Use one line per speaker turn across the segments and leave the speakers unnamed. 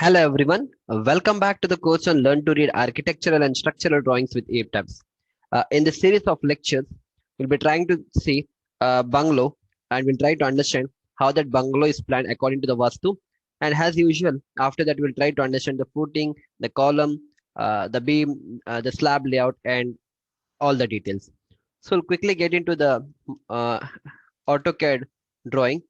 Hello everyone, welcome back to the course on Learn to Read Architectural and Structural Drawings with APTABS. In this series of lectures, we'll be trying to see bungalow and we'll try to understand how that bungalow is planned according to the Vastu. And as usual, after that we'll try to understand the footing, the column, the beam, the slab layout and all the details. So we'll quickly get into the uh, AutoCAD drawing.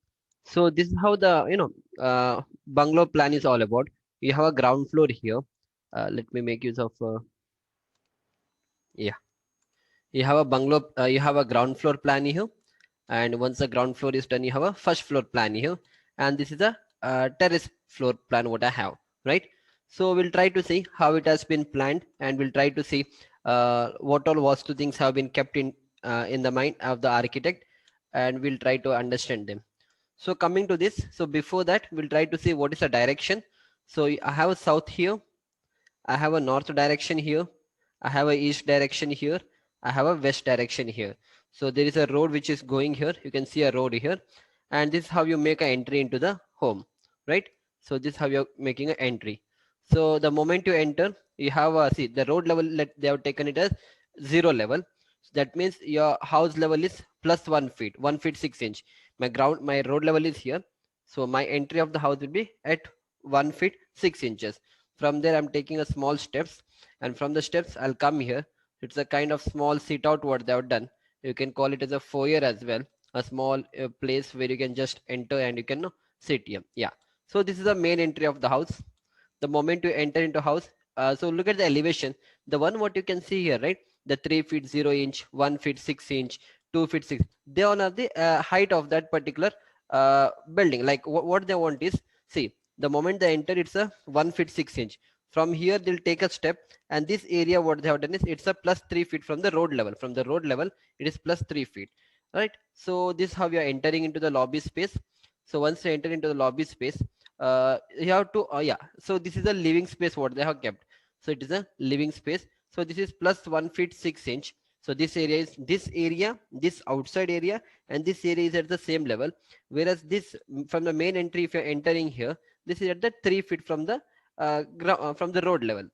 So this is how the bungalow plan is all about. You have a ground floor here. Let me make use of yeah. You have a bungalow. You have a ground floor plan here, and once the ground floor is done, you have a first floor plan here, and this is a terrace floor plan what I have, right? So we'll try to see how it has been planned, and we'll try to see what all vastu things have been kept in the mind of the architect, and we'll try to understand them. So coming to this, so before that, we'll try to see what is the direction. So I have a south here, I have a north direction here, I have a east direction here, I have a west direction here. So there is a road which is going here. You can see a road here, and this is how you make an entry into the home, right? So this is how you're making an entry. So the moment you enter, you have a see the road level. They have taken it as 0 level. So that means your house level is plus 1 feet, 1 feet 6 inch. My road level is here. So my entry of the house will be at 1 feet 6 inches. From there I'm taking a small steps, and from the steps I'll come here. It's a kind of small sit out what they have done. You can call it as a foyer as well, a small place where you can just enter and you can sit here. Yeah, so this is the main entry of the house. The moment you enter into house, so look at the elevation, the one what you can see here, right? The 3 feet 0 inch, 1 feet 6 inch, 2 feet 6, they all are the height of that particular building. Like what they want is, see, the moment they enter, it's a 1 feet 6 inch. From here they'll take a step, and this area what they have done is it's a plus 3 feet from the road level. From the road level it is plus 3 feet, right? So this is how you are entering into the lobby space. So once you enter into the lobby space, you have to yeah, so this is a living space what they have kept. So it is a living space. So this is plus 1 feet 6 inch. So this area is this area, this outside area, and this area is at the same level. Whereas this from the main entry, if you're entering here, this is at the 3 feet from the from the road level.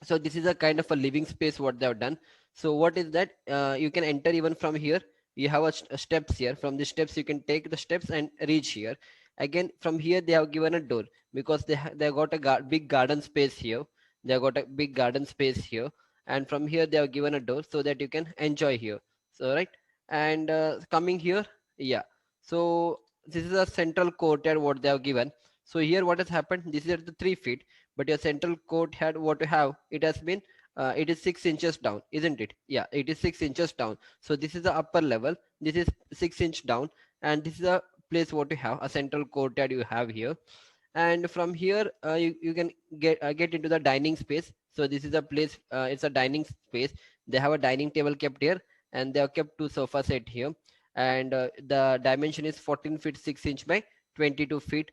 So this is a kind of a living space what they have done. So what is that, you can enter even from here. You have a steps here. From the steps you can take the steps and reach here. Again from here they have given a door, because they got a big garden space here. They have got a big garden space here, and from here they have given a door so that you can enjoy here. So right, and coming here, yeah, so this is a central courtyard what they have given. So here what has happened, this is at the 3 feet, but your central court had what you have, it has been it is 6 inches down, isn't it? Yeah, it is 6 inches down. So this is the upper level, this is 6 inch down, and this is a place what you have, a central courtyard you have here. And from here you can get into the dining space. So this is a place, it's a dining space. They have a dining table kept here, and they have kept two sofa set here. And the dimension is 14 feet 6 inch by 22 feet.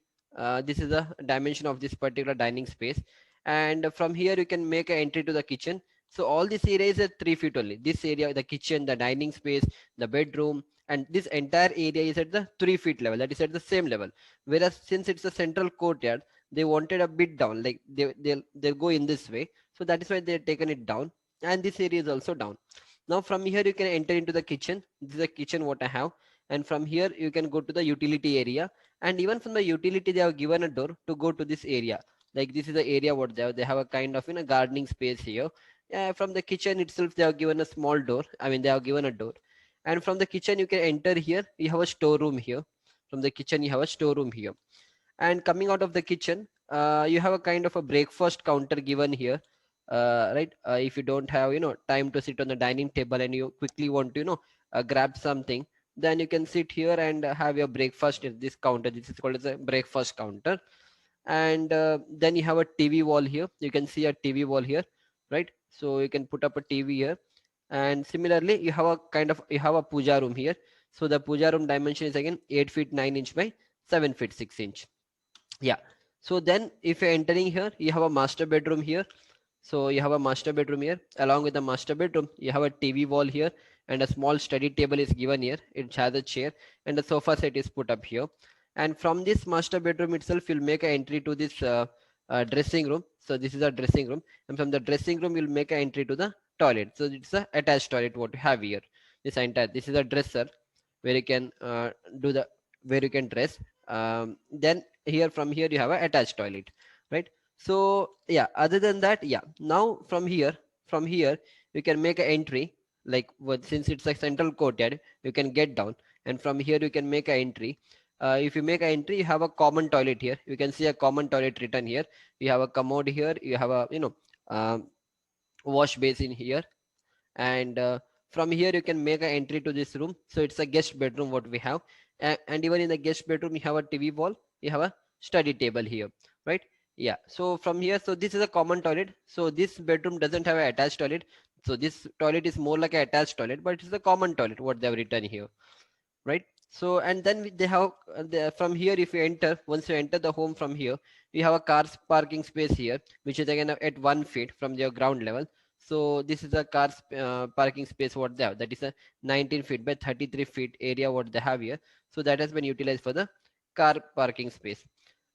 This is the dimension of this particular dining space. And from here you can make an entry to the kitchen. So all this area is at 3 feet only. This area, the kitchen, the dining space, the bedroom, and this entire area is at the 3 feet level, that is at the same level. Whereas since it's a central courtyard, they wanted a bit down, like they'll go in this way. So that is why they've taken it down, and this area is also down. Now from here you can enter into the kitchen. This is the kitchen what I have. And from here you can go to the utility area, and even from the utility they have given a door to go to this area. Like this is the area what they have a kind of gardening space here. From the kitchen itself they have given a small door, I mean they have given a door. And from the kitchen you can enter here, you have a storeroom here. From the kitchen you have a storeroom here. And coming out of the kitchen, you have a kind of a breakfast counter given here. Right, if you don't have time to sit on the dining table and you quickly want to grab something, then you can sit here and have your breakfast at this counter. This is called as a breakfast counter. And then you have a TV wall here. You can see a TV wall here, right? So you can put up a TV here. And similarly you have a puja room here. So the puja room dimension is again 8 feet 9 inch by 7 feet 6 inch. Yeah, so then if you're entering here, you have a master bedroom here. So you have a master bedroom here. Along with the master bedroom you have a TV wall here, and a small study table is given here. It has a chair, and a sofa set is put up here. And from this master bedroom itself you'll make an entry to this dressing room. So this is a dressing room, and from the dressing room you'll make an entry to the toilet. So it's a attached toilet what you have here. This is a dresser where you can do the where you can dress. Then here, from here you have a attached toilet, right? So yeah, other than that, yeah, now from here you can make an entry, like what, since it's a central courtyard, you can get down, and from here you can make an entry. If you make an entry, you have a common toilet here. You can see a common toilet written here. You have a commode here, you have a um, wash basin here, and from here you can make an entry to this room. So it's a guest bedroom what we have. And even in the guest bedroom you have a TV wall, you have a study table here, right? Yeah, so from here, so this is a common toilet. So this bedroom doesn't have an attached toilet, so this toilet is more like an attached toilet, but it's a common toilet what they have written here, right? So and then they have from here, if you enter, once you enter the home from here, you have a car parking space here, which is again at 1 feet from your ground level. So this is a car parking space what they have, that is a 19 feet by 33 feet area what they have here. So that has been utilized for the car parking space.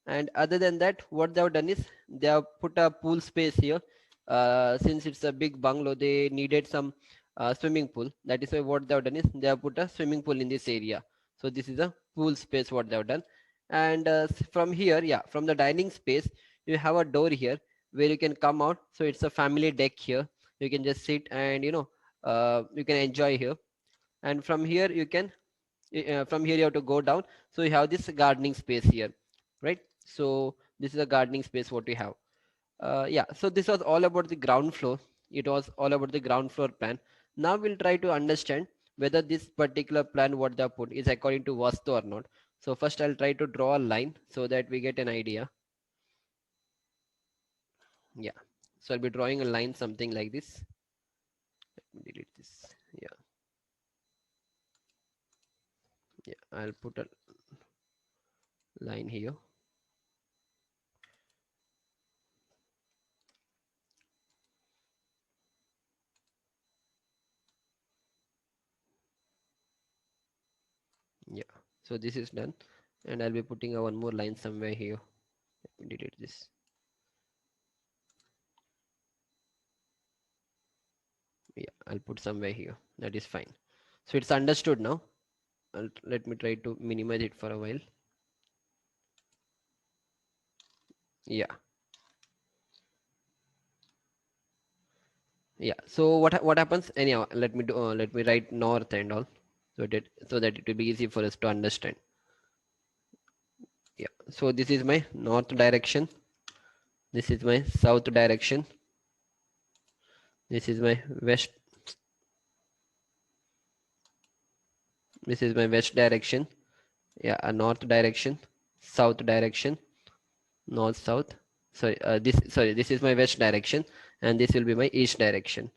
And other than that, what they have done is they have put a pool space here. Since it's a big bungalow, they needed some swimming pool. That is why what they have done is they have put a swimming pool in this area. So this is a pool space what they have done. And from here, yeah, from the dining space, you have a door here where you can come out. So it's a family deck here. You can just sit and you can enjoy here. And from here you can from here you have to go down. So you have this gardening space here, right? So this is a gardening space what we have. Yeah, so this was all about the ground floor. It was all about the ground floor plan. Now we'll try to understand whether this particular plan what they have put is according to Vastu or not. So first I'll try to draw a line so that we get an idea. Yeah, so I'll be drawing a line something like this. Let me delete this. Yeah, yeah, I'll put a line here. Yeah, so this is done, and I'll be putting a one more line somewhere here. Let me delete this. Yeah, I'll put somewhere here. That is fine. So it's understood now. Let me try to minimize it for a while. Yeah, yeah. So what happens? Anyhow, let me write north and all, so that it will be easy for us to understand. Yeah. So this is my north direction. This is my south direction. This is my west. This is my west direction. Yeah, a north direction, south direction, north south. This is my west direction, and this will be my east direction.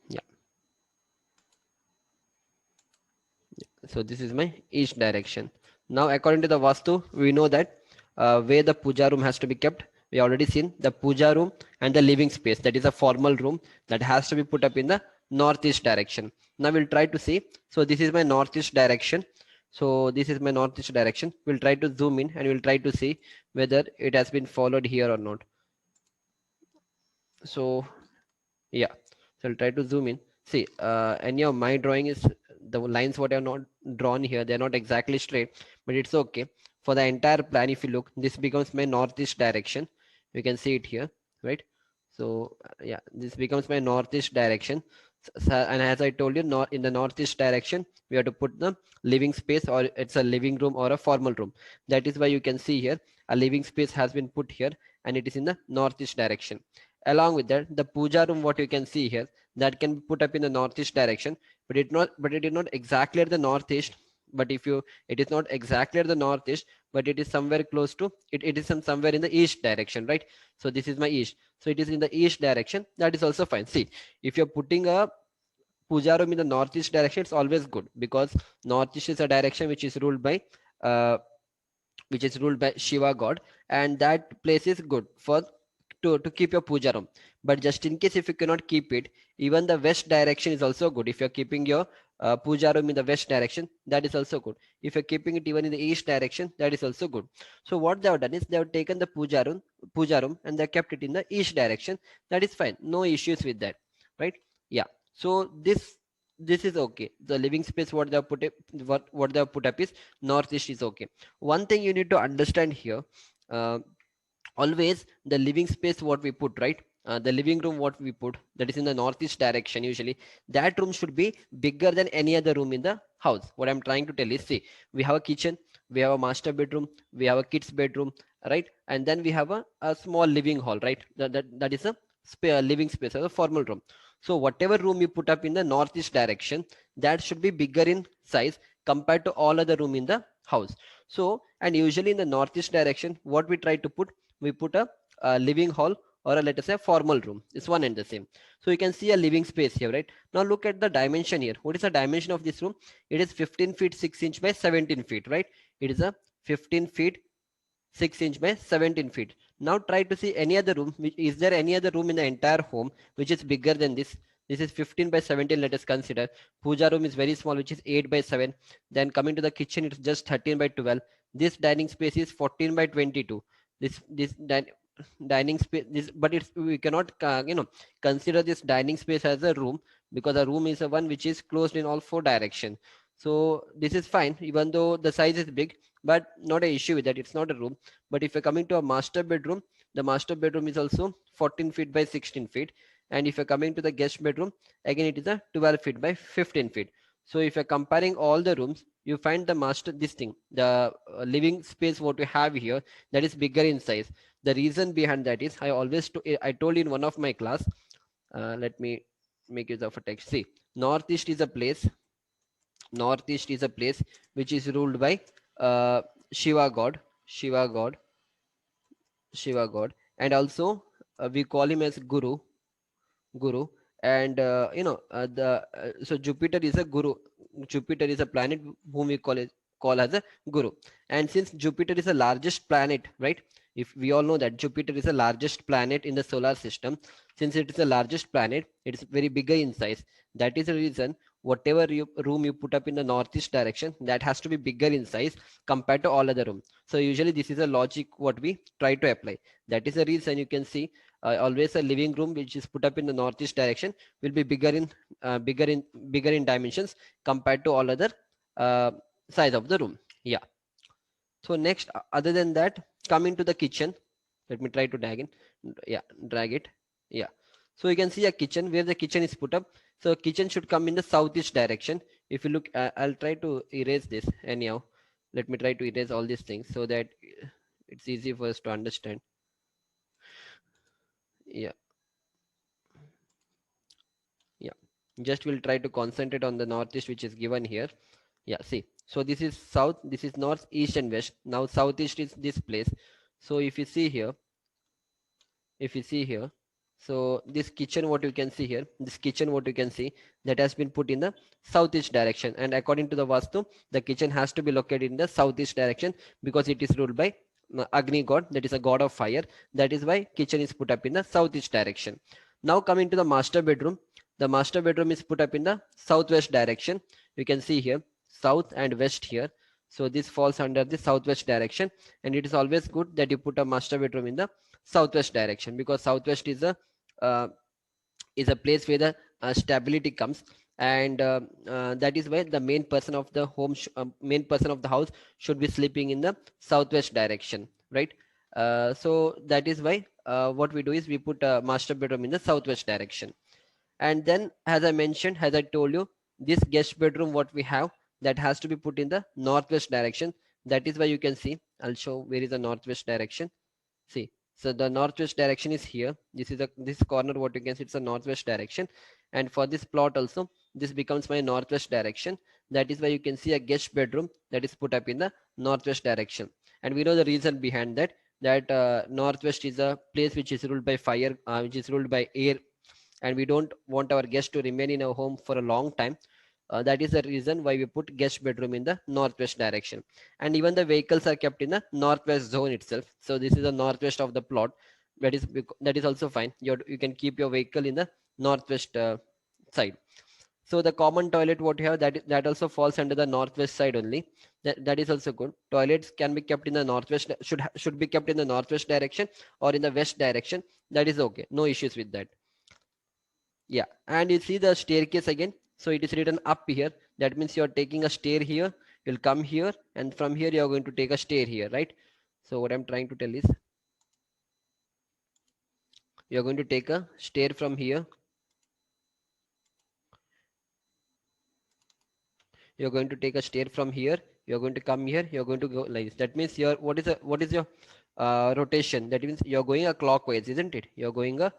Yeah. So this is my east direction. Now according to the Vastu, we know that where the puja room has to be kept. We already seen the puja room and the living space, that is a formal room that has to be put up in the northeast direction. Now we'll try to see. So this is my northeast direction. So this is my northeast direction. We'll try to zoom in and we'll try to see whether it has been followed here or not. So yeah, so I'll try to zoom in. See, any of my drawing is the lines what are not drawn here, they're not exactly straight, but it's okay. For the entire plan, if you look, this becomes my northeast direction. You can see it here, right? So yeah, this becomes my northeast direction. And as I told you, in the northeast direction, we have to put the living space, or it's a living room or a formal room. That is why you can see here a living space has been put here, and it is in the northeast direction. Along with that, the puja room what you can see here, that can be put up in the northeast direction, but it is not exactly at the northeast. But if you it is not exactly at the northeast, but it is somewhere close to it, it is somewhere in the east direction, right? So this is my east, so it is in the east direction. That is also fine. See, if you're putting a puja room in the northeast direction, it's always good, because northeast is a direction which is ruled by uh, which is ruled by Shiva god, and that place is good for to keep your puja room. But just in case if you cannot keep it, even the west direction is also good. If you're keeping your puja room in the west direction, that is also good. If you're keeping it even in the east direction, that is also good. So what they have done is they have taken the puja room and they kept it in the east direction. That is fine, no issues with that, right? Yeah. So this is okay. The living space what they have put it, what they have put up is northeast is okay. One thing you need to understand here, uh, always the living space what we put, right? The living room what we put, that is in the northeast direction usually, that room should be bigger than any other room in the house. What I'm trying to tell is, see, we have a kitchen, we have a master bedroom, we have a kids bedroom, right? And then we have a small living hall, right? That is a living space or a formal room. So whatever room you put up in the northeast direction, that should be bigger in size compared to all other room in the house. So, and usually in the northeast direction, what we try to put, we put a living hall, or a, let us say, formal room. It's one and the same. So you can see a living space here, right? Now look at the dimension here. What is the dimension of this room? It is 15 feet 6 inch by 17 feet, right? It is a 15 feet 6 inch by 17 feet. Now try to see any other room. Is there any other room in the entire home which is bigger than this? This is 15 by 17. Let us consider. Puja room is very small, which is 8 by 7. Then coming to the kitchen, it's just 13 by 12. This dining space is 14 by 22. This dining space, this, but it's, we cannot consider this dining space as a room, because a room is a one which is closed in all four directions. So this is fine, even though the size is big, but not a issue with that. It's not a room. But if you're coming to a master bedroom, the master bedroom is also 14 feet by 16 feet. And if you're coming to the guest bedroom, again it is a 12 feet by 15 feet. So if you're comparing all the rooms, you find the master, this thing, the living space what we have here, that is bigger in size. The reason behind that is, I told in one of my class, let me make use of a text. See, northeast is a place, northeast is a place which is ruled by uh, Shiva god, Shiva god, Shiva god, and also we call him as Guru. And the so Jupiter is a Guru. Jupiter is a planet whom we call as a Guru. And since Jupiter is the largest planet, right? If we all know that Jupiter is the largest planet in the solar system, since it is the largest planet, it is very bigger in size. That is the reason whatever room you put up in the northeast direction, that has to be bigger in size compared to all other rooms. So usually this is a logic what we try to apply. That is the reason you can see always a living room which is put up in the northeast direction will be bigger in dimensions compared to all other uh, size of the room. Yeah. So next, other than that, coming to the kitchen, let me try to drag it. Yeah. So you can see a kitchen where the kitchen is put up. So kitchen should come in the southeast direction. If you look, I'll try to erase this anyhow. Let me try to erase all these things so that it's easy for us to understand. Yeah. Yeah, just we'll try to concentrate on the northeast which is given here. Yeah, see, so this is south, this is north, east and west. Now southeast is this place. So if you see here, if you see here, so this kitchen what you can see here, this kitchen what you can see, that has been put in the southeast direction, and according to the vastu, the kitchen has to be located in the southeast direction because it is ruled by Agni god, that is a god of fire. That is why kitchen is put up in the southeast direction. Now coming to the master bedroom, the master bedroom is put up in the southwest direction. You can see here south and west here. So this falls under the southwest direction, and it is always good that you put a master bedroom in the southwest direction, because southwest uh, is a place where the stability comes. And that is why the main person of the main person of the house should be sleeping in the southwest direction, right? So that is why what we do is we put a master bedroom in the southwest direction. And then, as I mentioned, as I told you, this guest bedroom what we have, that has to be put in the northwest direction. That is why you can see, I'll show where is the northwest direction. See, so the northwest direction is here. This is this corner what you can see, it's a northwest direction. And for this plot also, this becomes my northwest direction. That is why you can see a guest bedroom that is put up in the northwest direction. And we know the reason behind that, that northwest is a place which is ruled by fire, which is ruled by air, and we don't want our guests to remain in our home for a long time. That is the reason why we put guest bedroom in the northwest direction. And even the vehicles are kept in the northwest zone itself. So this is the northwest of the plot. That is also fine. You can keep your vehicle in the northwest side. So the common toilet what you have, that also falls under the northwest side only. That is also good. Toilets can be kept in the northwest, should be kept in the northwest direction or in the west direction. That is okay. No issues with that. Yeah, and you see the staircase again. So it is written up here. That means you are taking a stair here. You'll come here, and from here you are going to take a stair here, right? So what I'm trying to tell is you are going to take a stair from here. You're going to take a stair from here. You're going to come here. You're going to go like this. That means your what is your rotation? That means you're going a clockwise, isn't it? You're going a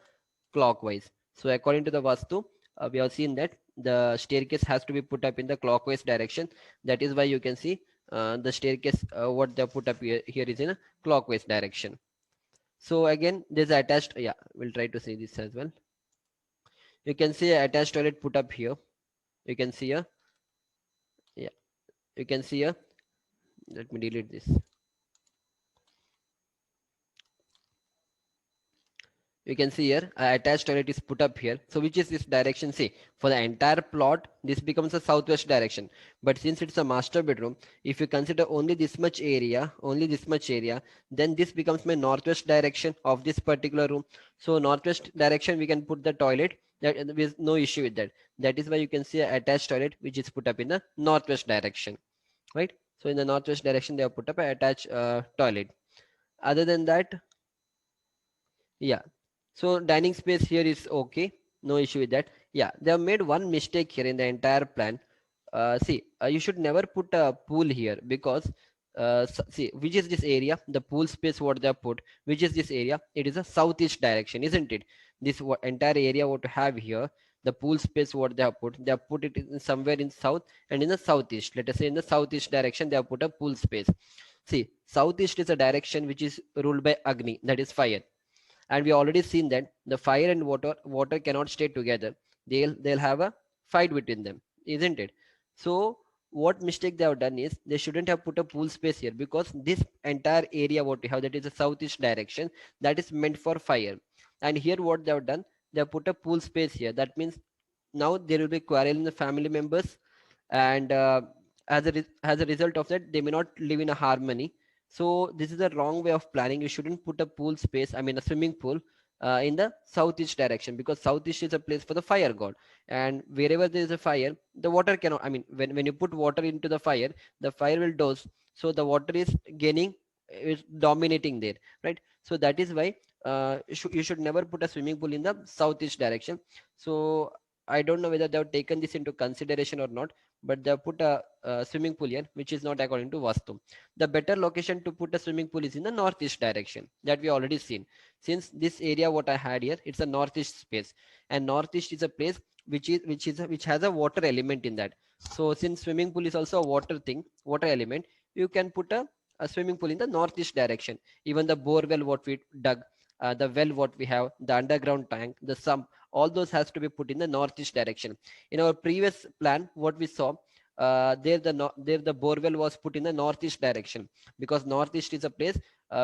clockwise. So according to the Vastu, we have seen that the staircase has to be put up in the clockwise direction. That is why you can see the staircase what they put up here is in a clockwise direction. So again, there's attached. Yeah, we'll try to see this as well. You can see attached toilet put up here. You can see a, yeah, you can see a. Let me delete this. You can see here attached toilet is put up here. So which is this direction? See, for the entire plot this becomes a southwest direction, but since it's a master bedroom, if you consider only this much area, then this becomes my northwest direction of this particular room. So northwest direction we can put the toilet. That there is no issue with that. That is why you can see a attached toilet which is put up in the northwest direction, right? So in the northwest direction they have put up a attached toilet. Other than that, yeah, so dining space here is okay, no issue with that. Yeah, they have made one mistake here in the entire plan. See, you should never put a pool here because see, which is this area, the pool space what they have put, which is this area, it is a southeast direction, isn't it? This entire area what you have here, the pool space what they have put it in somewhere in south and in the southeast. Let us say in the southeast direction they have put a pool space. See, southeast is a direction which is ruled by Agni, that is fire, and we already seen that the fire and water cannot stay together. They'll have a fight between them, isn't it? So what mistake they have done is they shouldn't have put a pool space here, because this entire area what we have, that is the southeast direction, that is meant for fire. And here what they have done, they have put a pool space here. That means now there will be quarrel in the family members, and as a result of that they may not live in a harmony. So this is a wrong way of planning. You shouldn't put a pool space, I mean a swimming pool, in the southeast direction, because southeast is a place for the fire god, and wherever there is a fire, the water cannot, I mean when you put water into the fire, the fire will douse. So the water is gaining, is dominating there, right? So that is why you should never put a swimming pool in the southeast direction. So I don't know whether they have taken this into consideration or not, but they have put a swimming pool here, which is not according to Vastu. The better location to put a swimming pool is in the northeast direction, that we already seen. Since this area what I had here, it's a northeast space, and northeast is a place which has a water element in that. So since swimming pool is also a water thing, water element, you can put a swimming pool in the northeast direction. Even the bore well what we dug, the well what we have, the underground tank, the sump, all those has to be put in the northeast direction. In our previous plan what we saw, there the borewell was put in the northeast direction, because northeast is a place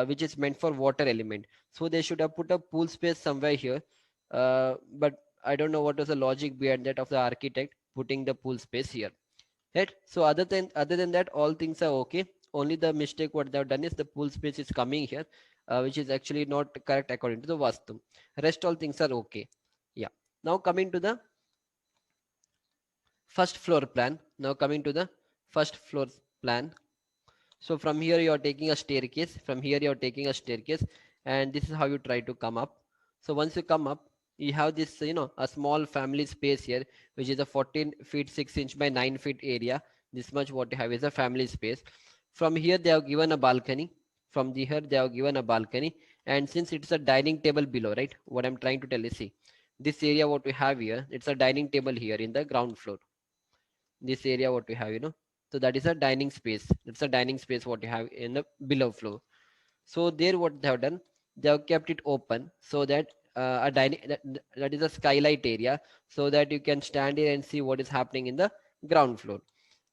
which is meant for water element. So they should have put a pool space somewhere here, but I don't know what was the logic behind that of the architect putting the pool space here, right? So other than that all things are okay. Only the mistake what they've done is the pool space is coming here, which is actually not correct according to the Vastu. Rest all things are okay. Yeah, now coming to the first floor plan. Now coming to the first floor plan. So from here you are taking a staircase. From here you are taking a staircase, and this is how you try to come up. So once you come up, you have this, a small family space here, which is a 14 feet 6 inch by 9 feet area. This much what you have is a family space. From here they have given a balcony. From here they have given a balcony, and since it's a dining table below, right? What I'm trying to tell is, see, this area what we have here, it's a dining table here in the ground floor. This area what we have, so that is a dining space. It's a dining space what you have in the below floor. So there what they have done, they have kept it open so that that is a skylight area, so that you can stand here and see what is happening in the ground floor.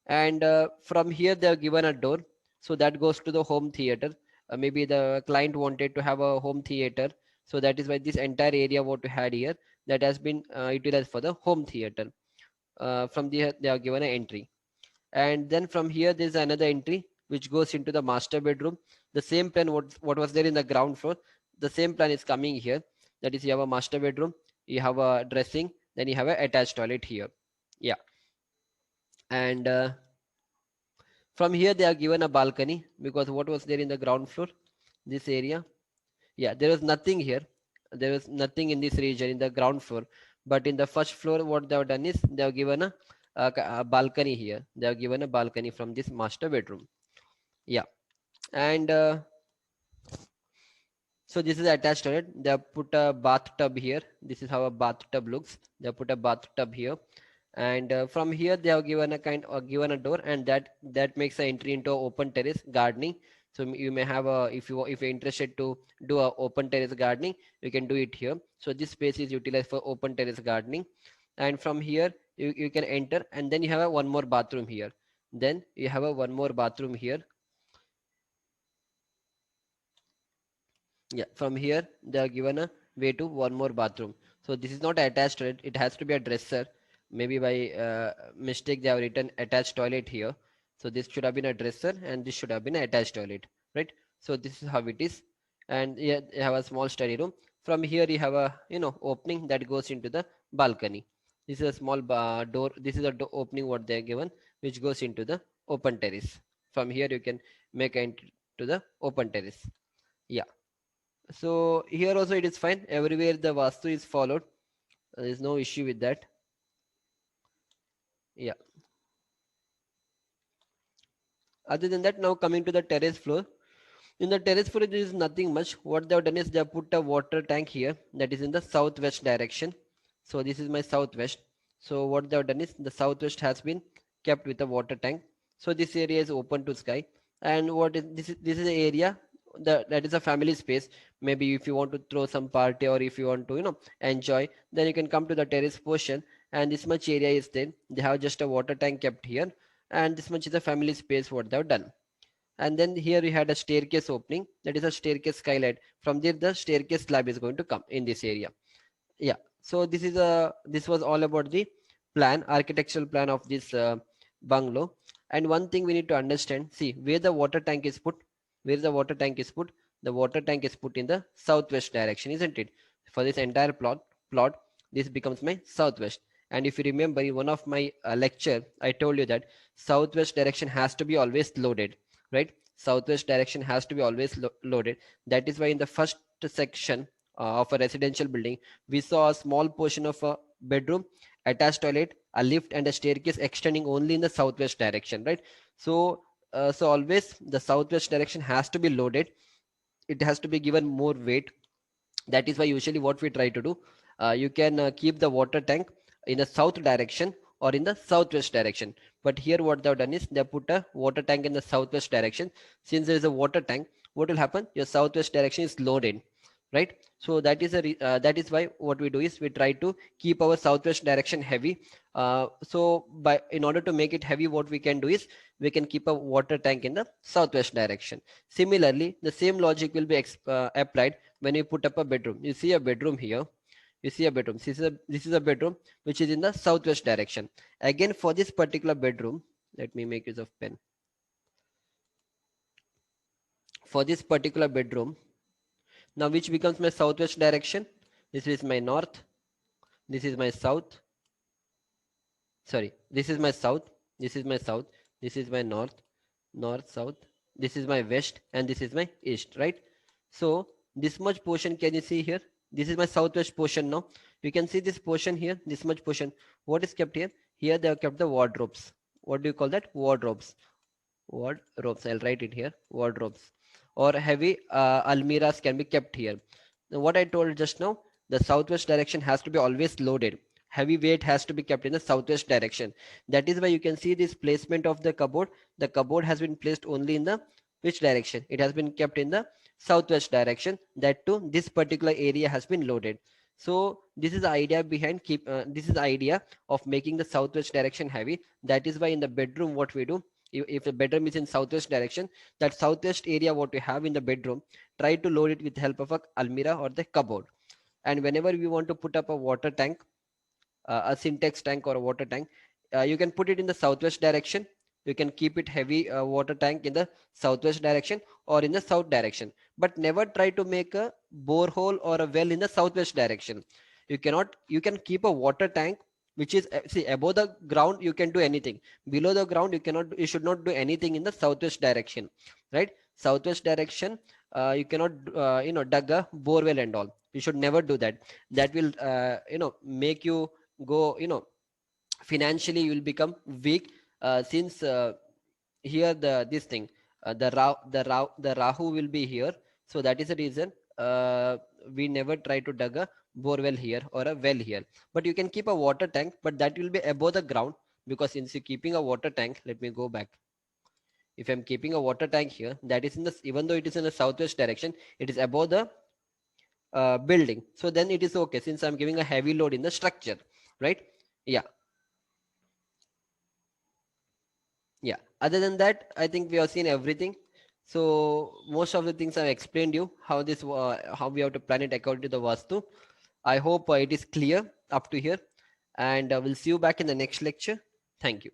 And from here they are given a door, so that goes to the home theater. Maybe the client wanted to have a home theater, so that is why this entire area what we had here, that has been utilized for the home theater. From there they are given an entry, and then from here there's another entry which goes into the master bedroom. The same plan what was there in the ground floor, the same plan is coming here. That is, you have a master bedroom, you have a dressing, then you have a attached toilet here. Yeah. And from here they are given a balcony, because what was there in the ground floor, this area, yeah, there was nothing here. There was nothing in this region in the ground floor. But in the first floor, what they have done is they have given a balcony here. They have given a balcony from this master bedroom. Yeah. And so this is attached toilet. They have put a bathtub here. This is how a bathtub looks. They have put a bathtub here. And from here they have given a given a door, and that makes an entry into open terrace gardening. So you may have a, if you're interested to do a open terrace gardening, you can do it here. So this space is utilized for open terrace gardening. And from here you can enter, and then you have a one more bathroom here. Then you have a one more bathroom here. Yeah, from here they are given a way to one more bathroom. So this is not attached to it, it has to be a dresser. Maybe by mistake they have written attached toilet here. So this should have been a dresser, and this should have been an attached toilet, right? So this is how it is. And yeah, you have a small study room. From here you have a, opening that goes into the balcony. This is a small door. This is a opening what they are given, which goes into the open terrace. From here you can make entry to the open terrace. Yeah. So here also it is fine. Everywhere the Vastu is followed. There is no issue with that. Yeah. Other than that, now coming to the terrace floor. In the terrace floor, there is nothing much. What they have done is they have put a water tank here that is in the southwest direction. So this is my southwest. So what they have done is the southwest has been kept with a water tank. So this area is open to sky. And what is this is the area that is a family space. Maybe if you want to throw some party, or if you want to enjoy, then you can come to the terrace portion, and this much area is there. They have just a water tank kept here, and this much is a family space what they have done. And then here we had a staircase opening, that is a staircase skylight. From there the staircase slab is going to come in this area. Yeah. So this was all about the architectural plan of this bungalow. And one thing we need to understand, see where the water tank is put. The water tank is put in the southwest direction, isn't it? For this entire plot, this becomes my southwest. And if you remember, in one of my lecture I told you that southwest direction has to be always loaded, right? Southwest direction has to be always loaded. That is why in the first section of a residential building, we saw a small portion of a bedroom, attached toilet, a lift, and a staircase extending only in the southwest direction, right? So so always the southwest direction has to be loaded. It has to be given more weight. That is why usually what we try to do, you can keep the water tank in the south direction or in the southwest direction. But here what they've done is they put a water tank in the southwest direction. Since there is a water tank, what will happen, your southwest direction is loaded, right? So that is that is why what we do is we try to keep our southwest direction heavy. So by in order to make it heavy, what we can do is we can keep a water tank in the southwest direction. Similarly, the same logic will be applied when you put up a bedroom. You see a bedroom here. You see a bedroom. This is a bedroom which is in the southwest direction. Again, for this particular bedroom, let me make use of pen. For this particular bedroom, now which becomes my southwest direction? This is my north. This is my south. Sorry, this is my south. This is my south. This is my north. North, south. This is my west, and this is my east, right? So this much portion, can you see here? This is my southwest portion now. You can see this portion here, this much portion. What is kept here? Here they have kept the wardrobes. What do you call that? Wardrobes. Wardrobes. I'll write it here. Wardrobes. Or heavy almiras can be kept here. Now, what I told just now, the southwest direction has to be always loaded. Heavy weight has to be kept in the southwest direction. That is why you can see this placement of the cupboard. The cupboard has been placed only in the which direction? It has been kept in the southwest direction. That too, this particular area has been loaded. So this is the idea behind this is the idea of making the southwest direction heavy. That is why in the bedroom what we do, if the bedroom is in southwest direction, that southwest area what we have in the bedroom, try to load it with the help of a almirah or the cupboard. And whenever we want to put up a water tank, a syntax tank or a water tank, you can put it in the southwest direction. You can keep it heavy water tank in the southwest direction or in the south direction, but never try to make a borehole or a well in the southwest direction. You cannot. You can keep a water tank which is see above the ground. You can do anything. Below the ground you cannot. You should not do anything in the southwest direction, right? Southwest direction, you cannot dug a borewell and all. You should never do that. That will make you go, financially you will become weak, since here this thing, the rahu will be here. So that is the reason we never try to dug a borewell here or a well here. But you can keep a water tank, but that will be above the ground, because since you're keeping a water tank, let me go back. If I'm keeping a water tank here, that is in the, even though it is in the southwest direction, it is above the building, so then it is okay, since I'm giving a heavy load in the structure, right? Yeah. Yeah, other than that, I think we have seen everything. So most of the things I've explained you how this how we have to plan it according to the vastu. I hope it is clear up to here, and we'll see you back in the next lecture. Thank you.